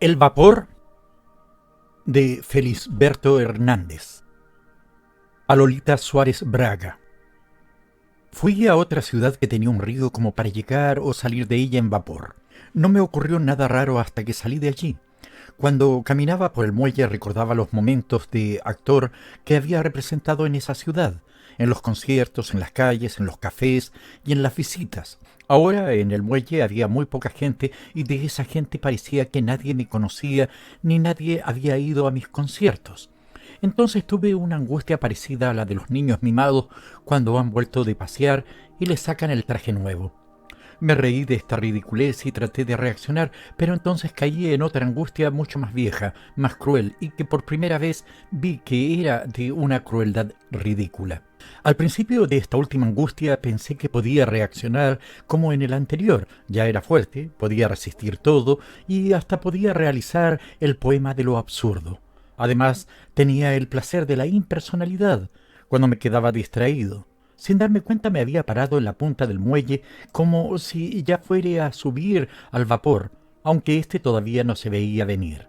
El vapor de Felisberto Hernández. A Lolita Suárez Braga. Fui a otra ciudad que tenía un río como para llegar o salir de ella en vapor. No me ocurrió nada raro hasta que salí de allí. Cuando caminaba por el muelle recordaba los momentos de actor que había representado en esa ciudad, en los conciertos, en las calles, en los cafés y en las visitas. Ahora en el muelle había muy poca gente y de esa gente parecía que nadie me conocía ni nadie había ido a mis conciertos. Entonces tuve una angustia parecida a la de los niños mimados cuando han vuelto de pasear y les sacan el traje nuevo. Me reí de esta ridiculez y traté de reaccionar, pero entonces caí en otra angustia mucho más vieja, más cruel, y que por primera vez vi que era de una crueldad ridícula. Al principio de esta última angustia pensé que podía reaccionar como en el anterior, ya era fuerte, podía resistir todo y hasta podía realizar el poema de lo absurdo. Además, tenía el placer de la impersonalidad, cuando me quedaba distraído. Sin darme cuenta me había parado en la punta del muelle como si ya fuera a subir al vapor, aunque éste todavía no se veía venir.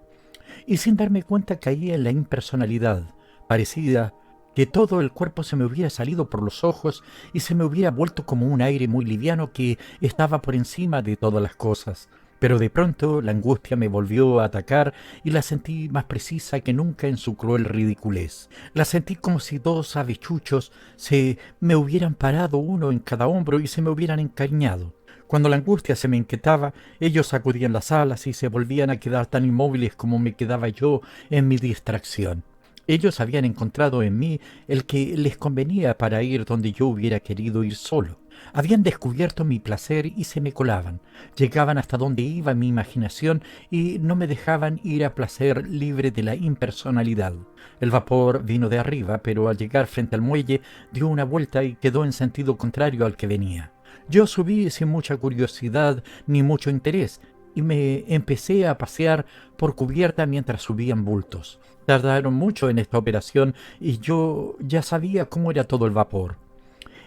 Y sin darme cuenta caía en la impersonalidad. Parecía que todo el cuerpo se me hubiera salido por los ojos y se me hubiera vuelto como un aire muy liviano que estaba por encima de todas las cosas. Pero de pronto la angustia me volvió a atacar y la sentí más precisa que nunca en su cruel ridiculez. La sentí como si dos avechuchos se me hubieran parado uno en cada hombro y se me hubieran encariñado. Cuando la angustia se me inquietaba, ellos sacudían las alas y se volvían a quedar tan inmóviles como me quedaba yo en mi distracción. Ellos habían encontrado en mí el que les convenía para ir donde yo hubiera querido ir solo. Habían descubierto mi placer y se me colaban. Llegaban hasta donde iba mi imaginación y no me dejaban ir a placer libre de la impersonalidad. El vapor vino de arriba, pero al llegar frente al muelle dio una vuelta y quedó en sentido contrario al que venía. Yo subí sin mucha curiosidad ni mucho interés y me empecé a pasear por cubierta mientras subían bultos. Tardaron mucho en esta operación y yo ya sabía cómo era todo el vapor.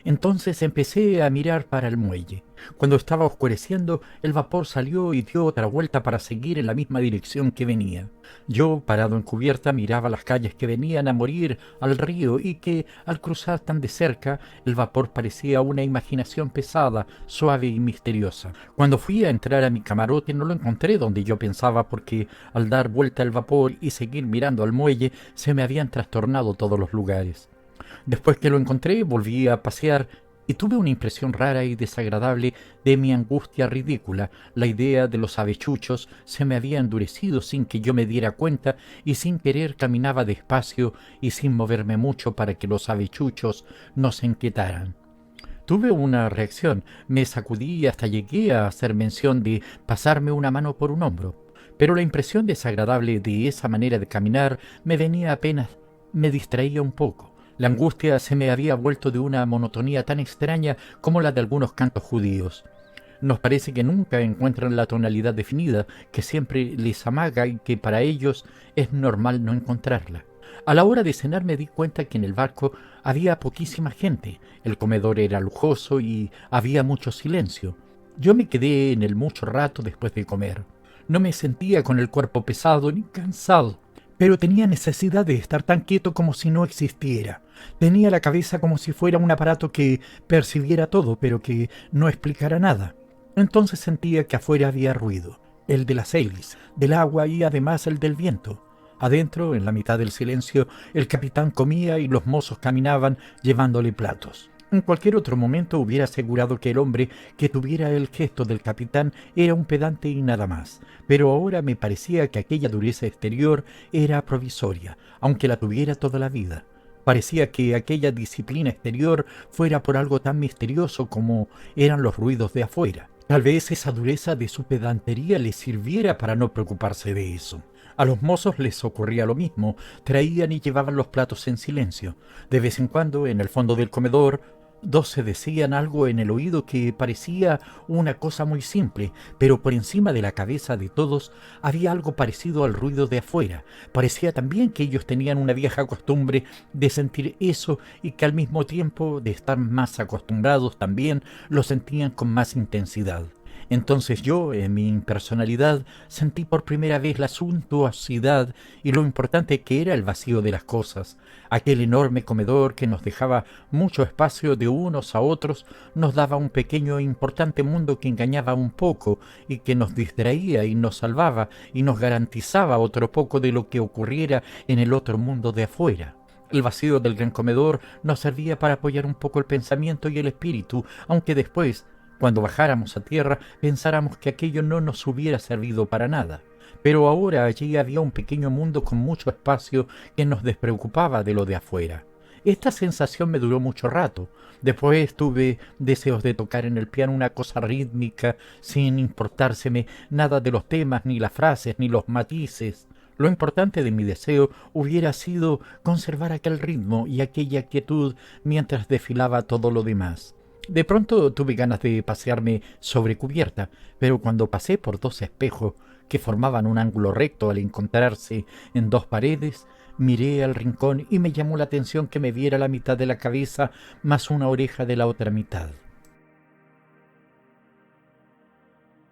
Entonces empecé a mirar para el muelle. Cuando estaba oscureciendo, el vapor salió y dio otra vuelta para seguir en la misma dirección que venía. Yo, parado en cubierta, miraba las calles que venían a morir al río y que, al cruzar tan de cerca, el vapor parecía una imaginación pesada, suave y misteriosa. Cuando fui a entrar a mi camarote no lo encontré donde yo pensaba porque, al dar vuelta el vapor y seguir mirando al muelle, se me habían trastornado todos los lugares. Después que lo encontré, volví a pasear y tuve una impresión rara y desagradable de mi angustia ridícula. La idea de los avechuchos se me había endurecido sin que yo me diera cuenta y sin querer caminaba despacio y sin moverme mucho para que los avechuchos no se inquietaran. Tuve una reacción, me sacudí y hasta llegué a hacer mención de pasarme una mano por un hombro. Pero la impresión desagradable de esa manera de caminar me venía apenas me distraía un poco. La angustia se me había vuelto de una monotonía tan extraña como la de algunos cantos judíos. Nos parece que nunca encuentran la tonalidad definida, que siempre les amaga y que para ellos es normal no encontrarla. A la hora de cenar me di cuenta que en el barco había poquísima gente, el comedor era lujoso y había mucho silencio. Yo me quedé en él mucho rato después de comer. No me sentía con el cuerpo pesado ni cansado, pero tenía necesidad de estar tan quieto como si no existiera. Tenía la cabeza como si fuera un aparato que percibiera todo, pero que no explicara nada. Entonces sentía que afuera había ruido, el de las hélices, del agua y además el del viento. Adentro, en la mitad del silencio, el capitán comía y los mozos caminaban llevándole platos. En cualquier otro momento hubiera asegurado que el hombre que tuviera el gesto del capitán era un pedante y nada más, pero ahora me parecía que aquella dureza exterior era provisoria, aunque la tuviera toda la vida. Parecía que aquella disciplina exterior fuera por algo tan misterioso como eran los ruidos de afuera. Tal vez esa dureza de su pedantería le sirviera para no preocuparse de eso. A los mozos les ocurría lo mismo, traían y llevaban los platos en silencio. De vez en cuando, en el fondo del comedor, dos se decían algo en el oído que parecía una cosa muy simple, pero por encima de la cabeza de todos había algo parecido al ruido de afuera. Parecía también que ellos tenían una vieja costumbre de sentir eso y que al mismo tiempo de estar más acostumbrados también lo sentían con más intensidad. Entonces yo, en mi impersonalidad, sentí por primera vez la suntuosidad y lo importante que era el vacío de las cosas. Aquel enorme comedor que nos dejaba mucho espacio de unos a otros nos daba un pequeño e importante mundo que engañaba un poco y que nos distraía y nos salvaba y nos garantizaba otro poco de lo que ocurriera en el otro mundo de afuera. El vacío del gran comedor nos servía para apoyar un poco el pensamiento y el espíritu, aunque después, cuando bajáramos a tierra, pensáramos que aquello no nos hubiera servido para nada. Pero ahora allí había un pequeño mundo con mucho espacio que nos despreocupaba de lo de afuera. Esta sensación me duró mucho rato. Después tuve deseos de tocar en el piano una cosa rítmica, sin importárseme nada de los temas, ni las frases, ni los matices. Lo importante de mi deseo hubiera sido conservar aquel ritmo y aquella quietud mientras desfilaba todo lo demás. De pronto tuve ganas de pasearme sobre cubierta, pero cuando pasé por dos espejos que formaban un ángulo recto al encontrarse en dos paredes, miré al rincón y me llamó la atención que me viera la mitad de la cabeza más una oreja de la otra mitad.